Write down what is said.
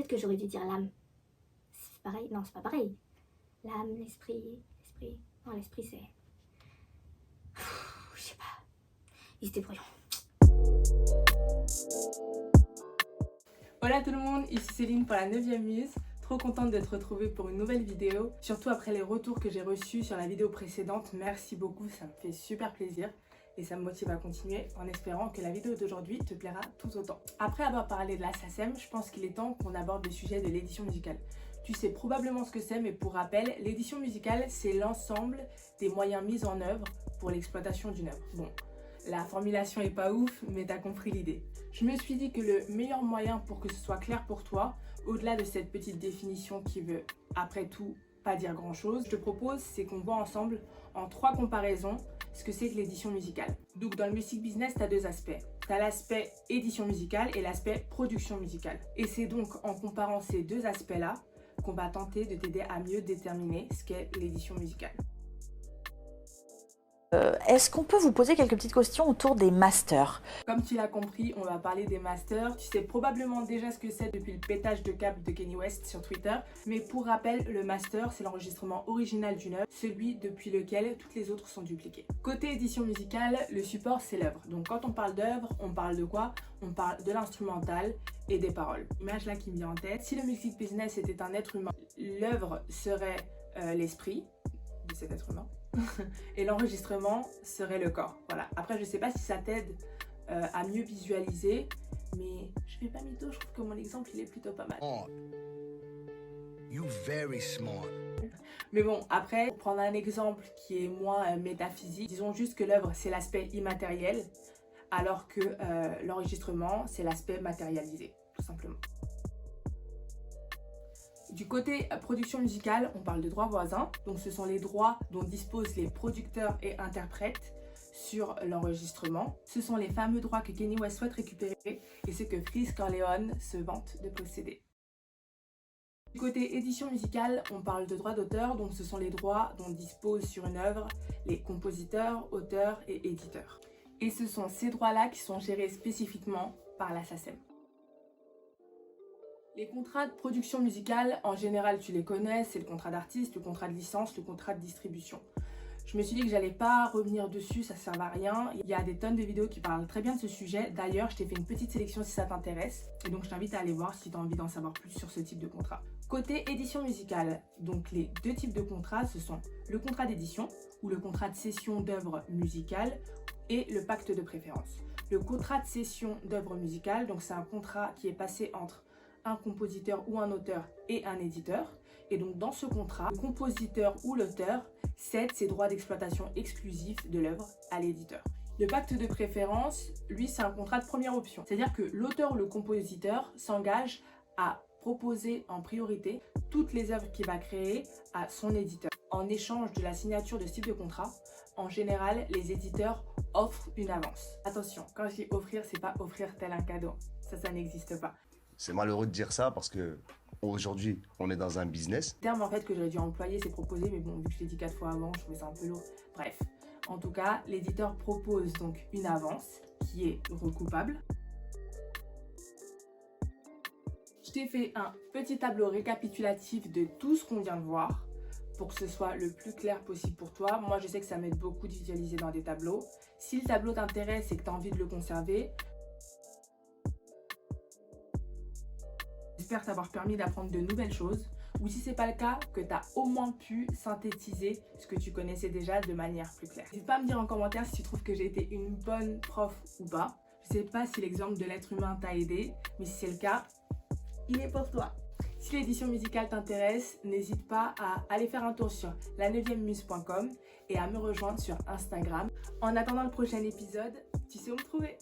Peut-être que j'aurais dû dire l'âme. C'est pareil? Non, c'est pas pareil. L'âme, l'esprit. Non, l'esprit c'est... Je sais pas. Ils se débrouillent. Hola tout le monde, ici Céline pour la 9e Muse. Trop contente d'être retrouvée pour une nouvelle vidéo. Surtout après les retours que j'ai reçus sur la vidéo précédente. Merci beaucoup, ça me fait super plaisir. Et ça me motive à continuer en espérant que la vidéo d'aujourd'hui te plaira tout autant. Après avoir parlé de la SACEM, je pense qu'il est temps qu'on aborde le sujet de l'édition musicale. Tu sais probablement ce que c'est, mais pour rappel, l'édition musicale, c'est l'ensemble des moyens mis en œuvre pour l'exploitation d'une œuvre. Bon, la formulation est pas ouf, mais t'as compris l'idée. Je me suis dit que le meilleur moyen pour que ce soit clair pour toi, au-delà de cette petite définition qui veut, après tout, pas dire grand-chose, je te propose, c'est qu'on voit ensemble, en 3 comparaisons, ce que c'est que l'édition musicale. Donc dans le music business, tu as 2 aspects. Tu as l'aspect édition musicale et l'aspect production musicale. Et c'est donc en comparant ces 2 aspects-là qu'on va tenter de t'aider à mieux déterminer ce qu'est l'édition musicale. Est-ce qu'on peut vous poser quelques petites questions autour des masters? Comme tu l'as compris, on va parler des masters. Tu sais probablement déjà ce que c'est depuis le pétage de câble de Kanye West sur Twitter. Mais pour rappel, le master, c'est l'enregistrement original d'une œuvre, celui depuis lequel toutes les autres sont dupliquées. Côté édition musicale, le support, c'est l'œuvre. Donc quand on parle d'œuvre, on parle de quoi? On parle de l'instrumental et des paroles. L'image là qui me vient en tête, si le music business était un être humain, l'œuvre serait l'esprit de cet être humain. Et l'enregistrement serait le corps. Voilà. Après, je sais pas si ça t'aide à mieux visualiser, mais je fais pas mytho, je trouve que mon exemple il est plutôt pas mal. You very smart. Mais bon, après, pour prendre un exemple qui est moins métaphysique, disons juste que l'œuvre c'est l'aspect immatériel, alors que l'enregistrement c'est l'aspect matérialisé, tout simplement. Du côté production musicale, on parle de droits voisins. Donc ce sont les droits dont disposent les producteurs et interprètes sur l'enregistrement. Ce sont les fameux droits que Kanye West souhaite récupérer et ce que Freeze Corleone se vante de posséder. Du côté édition musicale, on parle de droits d'auteur. Donc ce sont les droits dont disposent sur une œuvre les compositeurs, auteurs et éditeurs. Et ce sont ces droits-là qui sont gérés spécifiquement par la SACEM. Les contrats de production musicale, en général, tu les connais, c'est le contrat d'artiste, le contrat de licence, le contrat de distribution. Je me suis dit que j'allais pas revenir dessus, ça sert à rien. Il y a des tonnes de vidéos qui parlent très bien de ce sujet. D'ailleurs, je t'ai fait une petite sélection si ça t'intéresse. Et donc, je t'invite à aller voir si tu as envie d'en savoir plus sur ce type de contrat. Côté édition musicale, donc les 2 types de contrats, ce sont le contrat d'édition ou le contrat de cession d'œuvres musicales et le pacte de préférence. Le contrat de cession d'œuvres musicales, donc c'est un contrat qui est passé entre un compositeur ou un auteur et un éditeur. Et donc dans ce contrat, le compositeur ou l'auteur cède ses droits d'exploitation exclusifs de l'œuvre à l'éditeur. Le pacte de préférence, lui, c'est un contrat de première option. C'est-à-dire que l'auteur ou le compositeur s'engage à proposer en priorité toutes les œuvres qu'il va créer à son éditeur. En échange de la signature de ce type de contrat, en général, les éditeurs offrent une avance. Attention, quand je dis offrir, c'est pas offrir tel un cadeau. Ça n'existe pas. C'est malheureux de dire ça parce que aujourd'hui, on est dans un business. Le terme en fait que j'aurais dû employer, c'est proposer, mais bon, vu que je l'ai dit 4 fois avant, je trouvais ça un peu lourd. Bref, en tout cas, l'éditeur propose donc une avance qui est recoupable. Je t'ai fait un petit tableau récapitulatif de tout ce qu'on vient de voir pour que ce soit le plus clair possible pour toi. Moi, je sais que ça m'aide beaucoup de visualiser dans des tableaux. Si le tableau t'intéresse et que tu as envie de le conserver, j'espère t'avoir permis d'apprendre de nouvelles choses, ou si c'est pas le cas, que tu as au moins pu synthétiser ce que tu connaissais déjà de manière plus claire. N'hésite pas à me dire en commentaire si tu trouves que j'ai été une bonne prof ou pas. Je sais pas si l'exemple de l'être humain t'a aidé, mais si c'est le cas, il est pour toi. Si l'édition musicale t'intéresse, n'hésite pas à aller faire un tour sur la9emuse.com et à me rejoindre sur Instagram. En attendant le prochain épisode, tu sais où me trouver.